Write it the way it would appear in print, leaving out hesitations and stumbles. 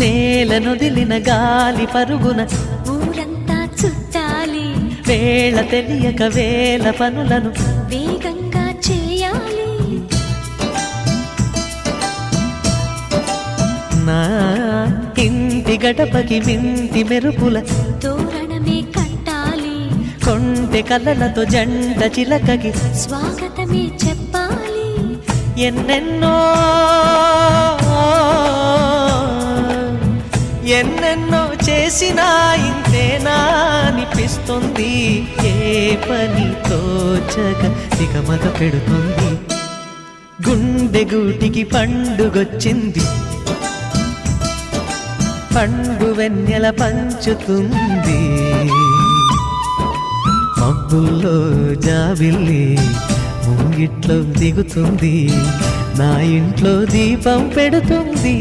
నేలనొదిలిన గాలి పరుగున ఊరంతా చుట్టాలి, వేళ తెలియక వేల పనులను వేగంగా చేయాలి. నా ఇంటి గడపకి మింటి మెరుపుల తోరణమే కట్టాలి, కొంటె కలలతో జంట చిలకకి స్వాగతమే చెప్పాలి. ఎన్నెన్నో ఎన్నెన్నో చేసినా ఇంతేనా అనిపిస్తుంది. ఏ పని తోచక దిగమగ పెడుతుంది. గుండె గూటికి పండుగొచ్చింది, పండు వెన్నెల పంచుతుంది. మబ్బుల్లో జాబిల్లి ముంగిట్లో దిగుతుంది, నా ఇంట్లో దీపం పెడుతుంది.